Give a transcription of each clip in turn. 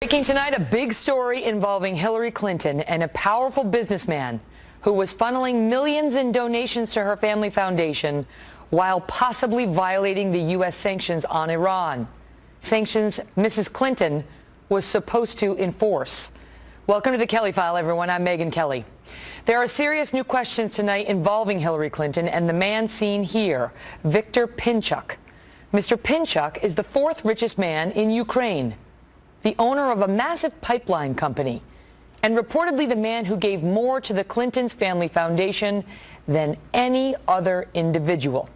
Breaking tonight, a big story involving Hillary Clinton and a powerful businessman who was funneling millions in donations to her family foundation while possibly violating the U.S. sanctions on Iran. Sanctions Mrs. Clinton was supposed to enforce. Welcome to the Kelly File, everyone. I'm Megyn Kelly. There are serious new questions tonight involving Hillary Clinton and the man seen here, Viktor Pinchuk. Mr. Pinchuk is the fourth richest man in Ukraine, the owner of a massive pipeline company, and reportedly the man who gave more to the Clintons' family foundation than any other individual.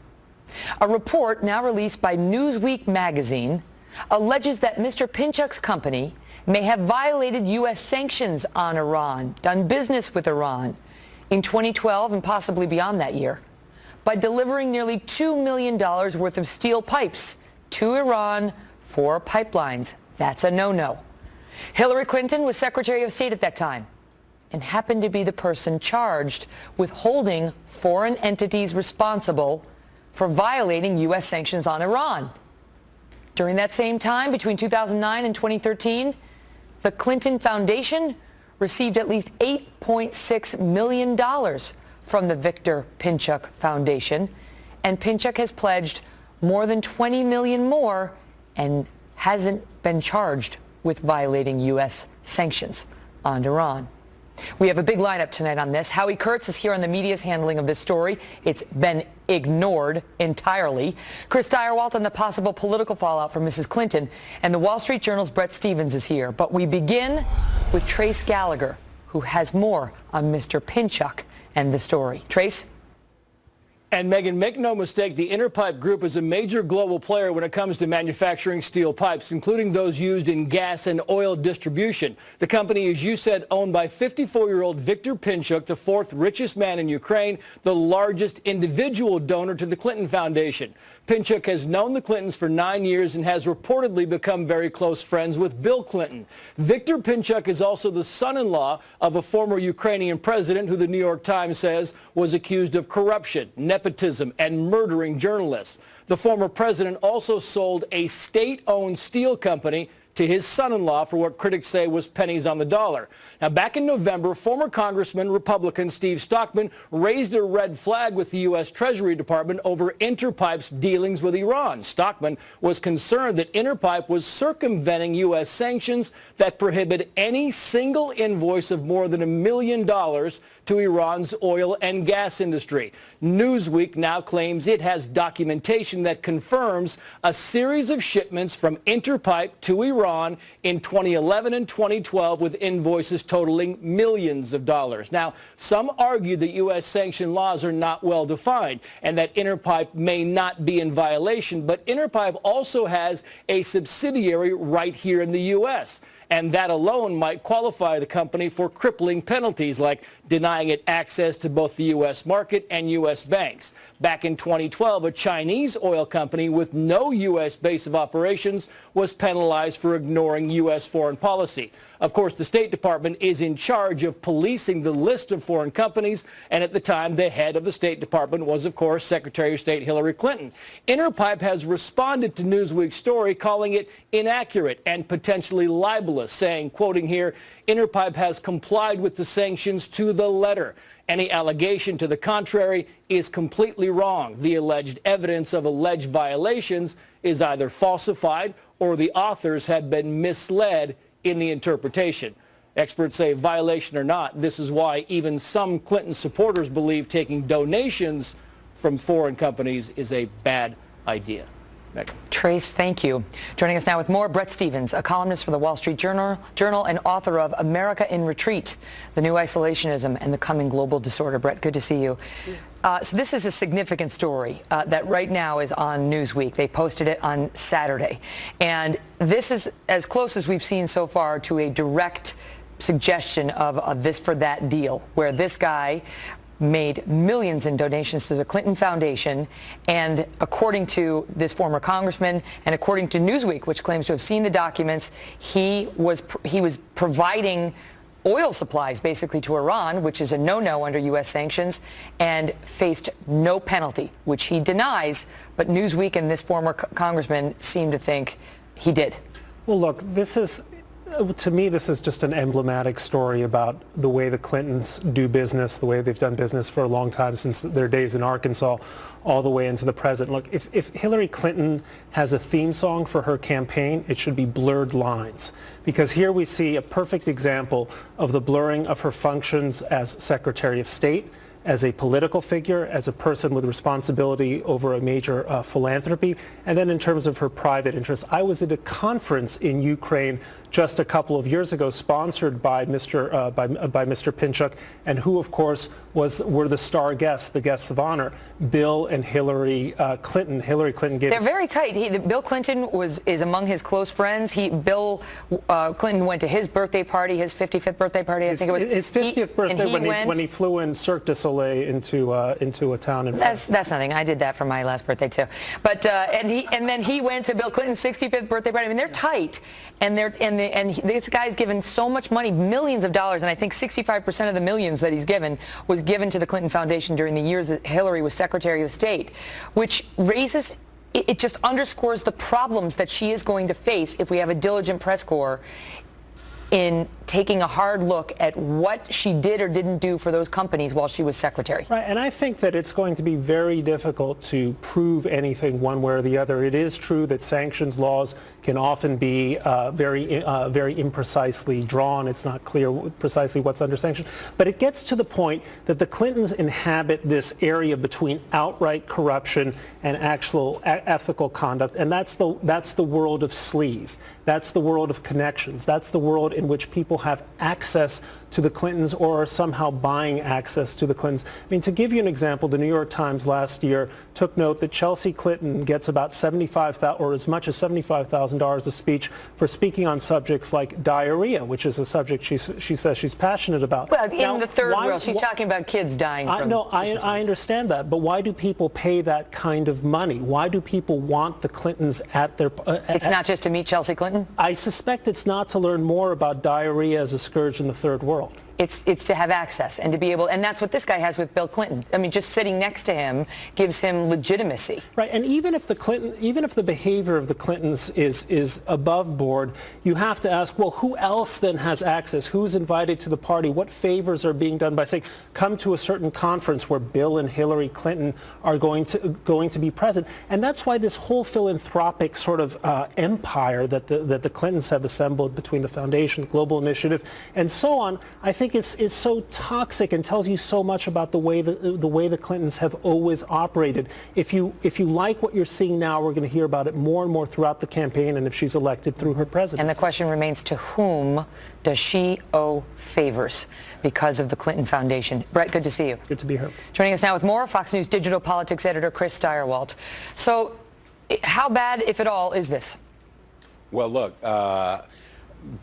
A report now released by Newsweek magazine alleges that Mr. Pinchuk's company may have violated U.S. sanctions on Iran, done business with Iran in 2012 and possibly beyond that year, by delivering nearly $2 million worth of steel pipes to Iran for pipelines. That's a no-no. Hillary Clinton was Secretary of State at that time and happened to be the person charged with holding foreign entities responsible for violating U.S. sanctions on Iran. During that same time, between 2009 and 2013, the Clinton Foundation received at least $8.6 million from the Viktor Pinchuk Foundation, and Pinchuk has pledged more than $20 million more and hasn't been charged with violating U.S. sanctions on Iran. We have a big lineup tonight on this. Howie Kurtz is here on the media's handling of this story. It's been ignored entirely. Chris Stirewalt on the possible political fallout from Mrs. Clinton. And the Wall Street Journal's Bret Stephens is here. But we begin with Trace Gallagher, who has more on Mr. Pinchuk and the story. Trace? And Megyn, make no mistake, the Interpipe Group is a major global player when it comes to manufacturing steel pipes, including those used in gas and oil distribution. The company, as you said, owned by 54-year-old Viktor Pinchuk, the fourth richest man in Ukraine, the largest individual donor to the Clinton Foundation. Pinchuk has known the Clintons for 9 years and has reportedly become very close friends with Bill Clinton. Viktor Pinchuk is also the son-in-law of a former Ukrainian president who the New York Times says was accused of corruption, nepotism, and murdering journalists. The former president also sold a state-owned steel company to his son-in-law for what critics say was pennies on the dollar. Now, back in November, former Congressman Republican Steve Stockman raised a red flag with the U.S. Treasury Department over Interpipe's dealings with Iran. Stockman was concerned that Interpipe was circumventing U.S. sanctions that prohibit any single invoice of more than $1 million to Iran's oil and gas industry. Newsweek now claims it has documentation that confirms a series of shipments from Interpipe to Iran in 2011 and 2012 with invoices totaling millions of dollars. Now, some argue that U.S. sanction laws are not well defined and that Interpipe may not be in violation, but Interpipe also has a subsidiary right here in the U.S., and that alone might qualify the company for crippling penalties like denying it access to both the U.S. market and U.S. banks. Back in 2012, a Chinese oil company with no U.S. base of operations was penalized for ignoring U.S. foreign policy. Of course, the State Department is in charge of policing the list of foreign companies, and at the time, the head of the State Department was, of course, Secretary of State Hillary Clinton. Interpipe has responded to Newsweek's story, calling it inaccurate and potentially libelous, saying, quoting here, Interpipe has complied with the sanctions to the letter. Any allegation to the contrary is completely wrong. The alleged evidence of alleged violations is either falsified or the authors have been misled in the interpretation. Experts say, violation or not, this is why even some Clinton supporters believe taking donations from foreign companies is a bad idea. Megyn. Trace, thank you. Joining us now with more, Bret Stephens, a columnist for the Wall Street Journal and author of America in Retreat, The New Isolationism and the Coming Global Disorder. Bret, good to see you. So this is a significant story that right now is on Newsweek. They posted it on Saturday. And this is as close as we've seen so far to a direct suggestion of a this for that deal, where this guy made millions in donations to the Clinton Foundation, and according to this former congressman and according to Newsweek, which claims to have seen the documents, he was providing oil supplies basically to Iran, which is a no-no under U.S. sanctions, and faced no penalty, which he denies, but Newsweek and this former congressman seem to think he did. Well, look, this is To me, this is just an emblematic story about the way the Clintons do business, the way they've done business for a long time, since their days in Arkansas, all the way into the present. Look, if Hillary Clinton has a theme song for her campaign, it should be Blurred Lines. Because here we see a perfect example of the blurring of her functions as Secretary of State, as a political figure, as a person with responsibility over a major philanthropy, and then in terms of her private interests. I was at a conference in Ukraine just a couple of years ago, sponsored by Mr. Pinchuk, and who, of course, were the star guests, the guests of honor, Bill and Hillary Clinton. Hillary Clinton gave. They're very tight. Bill Clinton is among his close friends. Bill Clinton went to his birthday party, his 55th birthday party. I think it was his 50th birthday when he flew in Cirque du Soleil into a town in France. That's nothing. I did that for my last birthday too. But and then he went to Bill Clinton's 65th birthday party. I mean, they're tight, and this guy's given so much money, millions of dollars, and I think 65% of the millions that he's given was given to the Clinton Foundation during the years that Hillary was Secretary of State, which raises, it just underscores the problems that she is going to face if we have a diligent press corps in taking a hard look at what she did or didn't do for those companies while she was secretary. Right, and I think that it's going to be very difficult to prove anything one way or the other. It is true that sanctions laws can often be very imprecisely drawn. It's not clear precisely what's under sanction. But it gets to the point that the Clintons inhabit this area between outright corruption and actual ethical conduct, and that's the world of sleaze. That's the world of connections. That's the world in which people have access to the Clintons or are somehow buying access to the Clintons. I mean, to give you an example, the New York Times last year took note that Chelsea Clinton gets about $75,000 or as much as $75,000 a speech for speaking on subjects like diarrhea, which is a subject she says she's passionate about. Well, in the third world, she's talking about kids dying from... No, I understand that, but why do people pay that kind of money? Why do people want the Clintons at their... It's not just to meet Chelsea Clinton? I suspect it's not to learn more about diarrhea as a scourge in the third world. It's to have access and to be able, and that's what this guy has with Bill Clinton. I mean, just sitting next to him gives him legitimacy. Right, and even if the behavior of the Clintons is above board, you have to ask, well, who else then has access? Who's invited to the party? What favors are being done by saying, come to a certain conference where Bill and Hillary Clinton are going to be present? And that's why this whole philanthropic sort of empire that the Clintons have assembled between the foundation, Global Initiative, and so on, I think is so toxic and tells you so much about the way the Clintons have always operated. If you like what you're seeing now, we're going to hear about it more and more throughout the campaign, and if she's elected through her presidency. And the question remains, to whom does she owe favors because of the Clinton Foundation? Brett, good to see you. Good to be here. Joining us now with more, Fox News digital politics editor Chris Stirewalt. So how bad, if at all, is this? Well, look,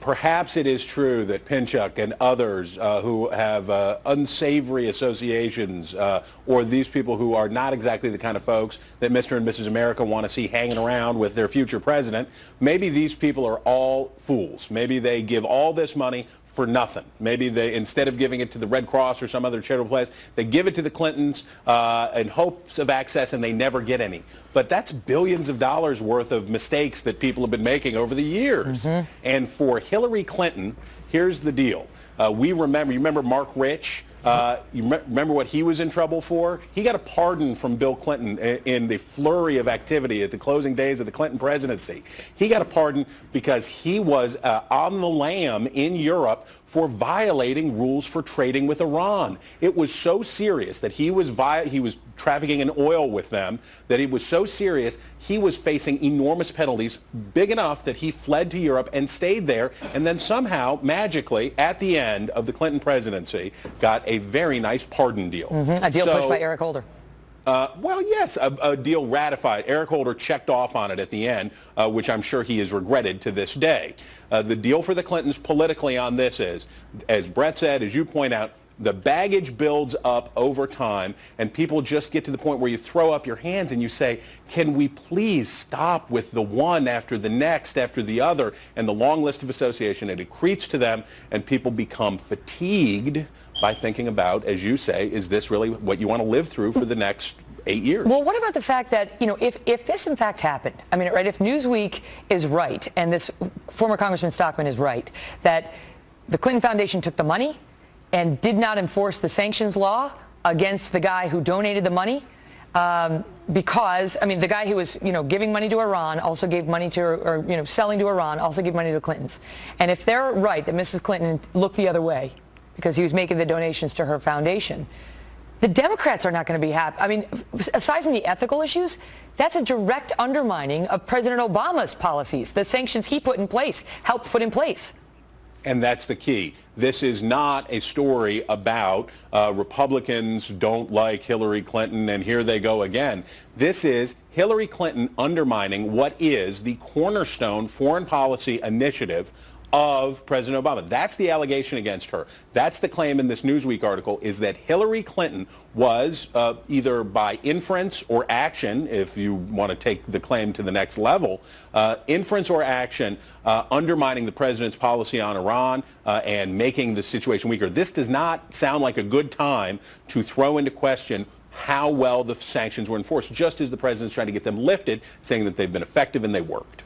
perhaps it is true that Pinchuk and others who have unsavory associations or these people who are not exactly the kind of folks that Mr. and Mrs. America want to see hanging around with their future president, maybe these people are all fools. Maybe they give all this money for nothing. Maybe they, instead of giving it to the Red Cross or some other charitable place, they give it to the Clintons in hopes of access, and they never get any. But that's billions of dollars worth of mistakes that people have been making over the years. Mm-hmm. And for Hillary Clinton, here's the deal. You remember Mark Rich? Remember what he was in trouble for? He got a pardon from Bill Clinton in the flurry of activity at the closing days of the Clinton presidency. He got a pardon because he was on the lam in Europe for violating rules for trading with Iran. It was so serious that he was trafficking in oil with them, that it was so serious he was facing enormous penalties, big enough that he fled to Europe and stayed there, and then somehow, magically, at the end of the Clinton presidency, got a very nice pardon deal. Mm-hmm. A deal pushed by Eric Holder. Well, yes, a deal ratified. Eric Holder checked off on it at the end, which I'm sure he has regretted to this day. The deal for the Clintons politically on this is, as Brett said, as you point out, the baggage builds up over time, and people just get to the point where you throw up your hands and you say, can we please stop with the one after the next after the other, and the long list of association, it accretes to them, and people become fatigued by thinking about, as you say, is this really what you want to live through for the next 8 years. Well, what about the fact that, if this in fact happened, I mean, right, if Newsweek is right, and this former Congressman Stockman is right, that the Clinton Foundation took the money and did not enforce the sanctions law against the guy who donated the money, because, I mean, the guy who was, giving money to Iran also gave money to, or, selling to Iran, also gave money to the Clintons. And if they're right that Mrs. Clinton looked the other way because he was making the donations to her foundation, the Democrats are not going to be happy. I mean, aside from the ethical issues, that's a direct undermining of President Obama's policies, the sanctions he put in place, helped put in place. And that's the key. This is not a story about Republicans don't like Hillary Clinton and here they go again. This is Hillary Clinton undermining what is the cornerstone foreign policy initiative of President Obama. That's the allegation against her. That's the claim in this Newsweek article, is that Hillary Clinton was either by inference or action, if you want to take the claim to the next level, inference or action, undermining the president's policy on Iran and making the situation weaker. This does not sound like a good time to throw into question how well the sanctions were enforced, just as the president's trying to get them lifted, saying that they've been effective and they worked.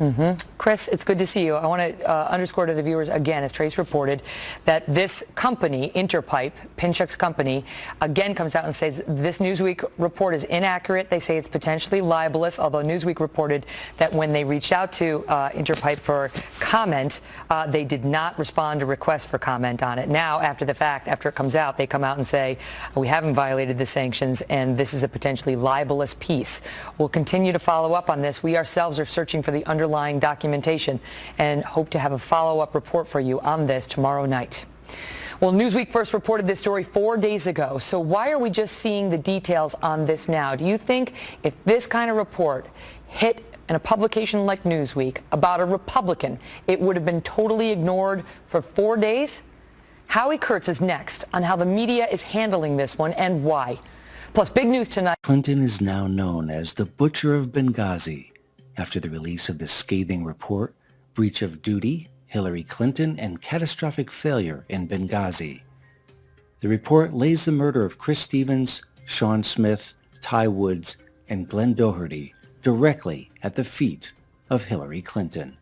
Chris, it's good to see you. I want to underscore to the viewers again, as Trace reported, that this company, Interpipe, Pinchuk's company, again comes out and says this Newsweek report is inaccurate. They say it's potentially libelous, although Newsweek reported that when they reached out to Interpipe for comment, they did not respond to requests for comment on it. Now, after the fact, after it comes out, they come out and say, we haven't violated the sanctions, and this is a potentially libelous piece. We'll continue to follow up on this. We ourselves are searching for the underlying documentation and hope to have a follow-up report for you on this tomorrow night. Well, Newsweek first reported this story 4 days ago. So why are we just seeing the details on this now? Do you think if this kind of report hit in a publication like Newsweek about a Republican, it would have been totally ignored for 4 days? Howie Kurtz is next on how the media is handling this one and why. Plus, big news tonight. Clinton is now known as the Butcher of Benghazi after the release of the scathing report, Breach of Duty, Hillary Clinton, and Catastrophic Failure in Benghazi. The report lays the murder of Chris Stevens, Sean Smith, Ty Woods, and Glenn Doherty directly at the feet of Hillary Clinton.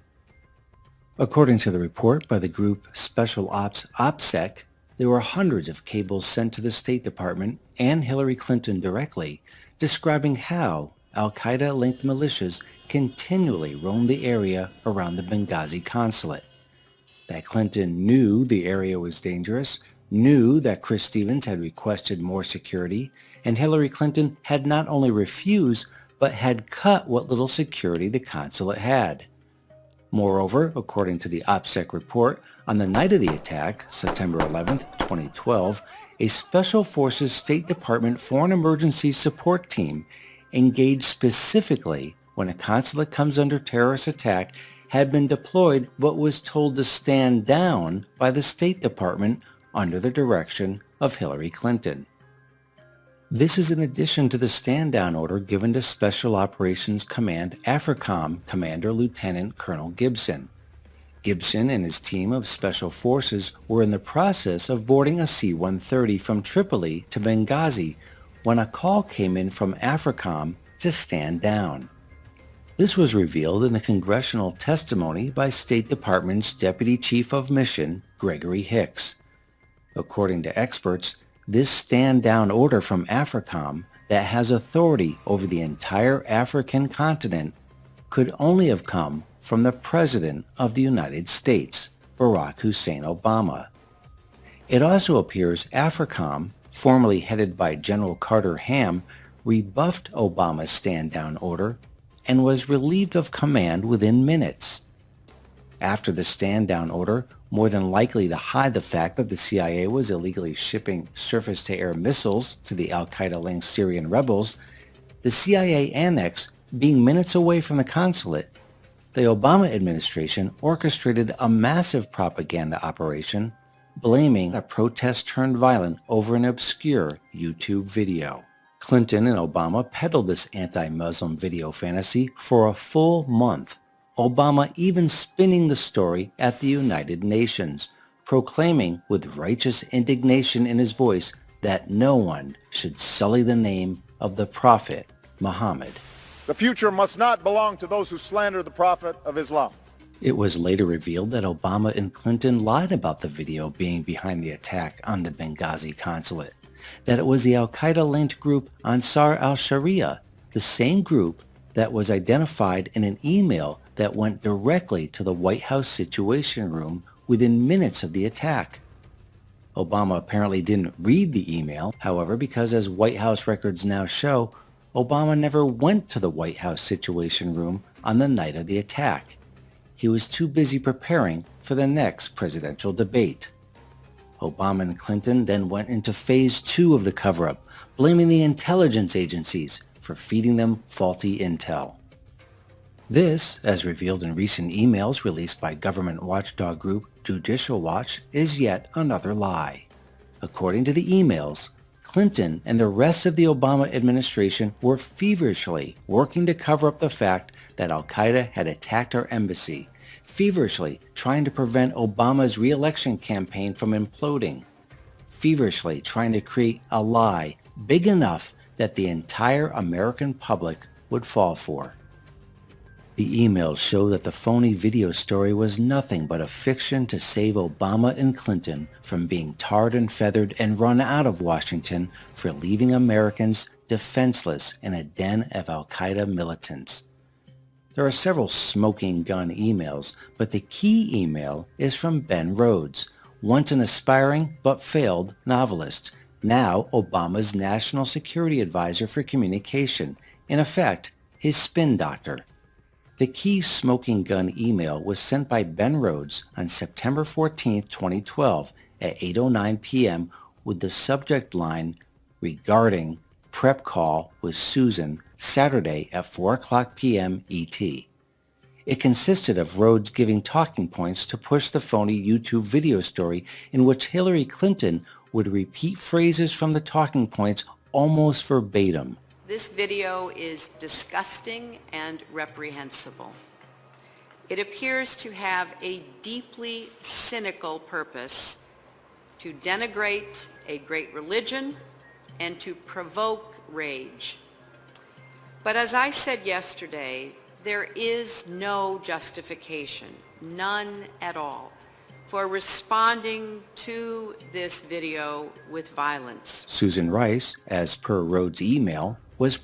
According to the report by the group Special Ops OPSEC, there were hundreds of cables sent to the State Department and Hillary Clinton directly, describing how al-Qaeda-linked militias continually roamed the area around the Benghazi consulate. That Clinton knew the area was dangerous, knew that Chris Stevens had requested more security, and Hillary Clinton had not only refused, but had cut what little security the consulate had. Moreover, according to the OPSEC report, on the night of the attack, September 11, 2012, a Special Forces State Department Foreign Emergency Support Team engaged specifically when a consulate comes under terrorist attack had been deployed but was told to stand down by the State Department under the direction of Hillary Clinton. This is in addition to the stand-down order given to Special Operations Command AFRICOM Commander Lieutenant Colonel Gibson. Gibson and his team of Special Forces were in the process of boarding a C-130 from Tripoli to Benghazi when a call came in from AFRICOM to stand down. This was revealed in a congressional testimony by State Department's Deputy Chief of Mission, Gregory Hicks. According to experts, this stand-down order from AFRICOM that has authority over the entire African continent could only have come from the President of the United States, Barack Hussein Obama. It also appears AFRICOM, formerly headed by General Carter Ham, rebuffed Obama's stand-down order and was relieved of command within minutes. After the stand-down order, more than likely to hide the fact that the CIA was illegally shipping surface-to-air missiles to the al-Qaeda-linked Syrian rebels, the CIA annex being minutes away from the consulate, the Obama administration orchestrated a massive propaganda operation blaming a protest turned violent over an obscure YouTube video. Clinton and Obama peddled this anti-Muslim video fantasy for a full month, Obama even spinning the story at the United Nations, proclaiming with righteous indignation in his voice that no one should sully the name of the Prophet Muhammad. The future must not belong to those who slander the Prophet of Islam. It was later revealed that Obama and Clinton lied about the video being behind the attack on the Benghazi consulate, that it was the al-Qaeda-linked group Ansar al-Sharia, the same group that was identified in an email that went directly to the White House Situation Room within minutes of the attack. Obama apparently didn't read the email, however, because as White House records now show, Obama never went to the White House Situation Room on the night of the attack. He was too busy preparing for the next presidential debate. Obama and Clinton then went into phase 2 of the cover-up, blaming the intelligence agencies for feeding them faulty intel. This, as revealed in recent emails released by government watchdog group Judicial Watch, is yet another lie. According to the emails, Clinton and the rest of the Obama administration were feverishly working to cover up the fact that al-Qaeda had attacked our embassy, feverishly trying to prevent Obama's re-election campaign from imploding, feverishly trying to create a lie big enough that the entire American public would fall for. The emails show that the phony video story was nothing but a fiction to save Obama and Clinton from being tarred and feathered and run out of Washington for leaving Americans defenseless in a den of al-Qaeda militants. There are several smoking gun emails, but the key email is from Ben Rhodes, once an aspiring but failed novelist, now Obama's National Security Advisor for Communication, in effect, his spin doctor. The key smoking gun email was sent by Ben Rhodes on September 14, 2012 at 8:09 p.m. with the subject line, "Regarding prep call with Susan Saturday at 4:00 p.m. ET. It consisted of Rhodes giving talking points to push the phony YouTube video story in which Hillary Clinton would repeat phrases from the talking points almost verbatim. This video is disgusting and reprehensible. It appears to have a deeply cynical purpose to denigrate a great religion and to provoke rage. But as I said yesterday, there is no justification, none at all, for responding to this video with violence. Susan Rice, as per Rhodes' email, was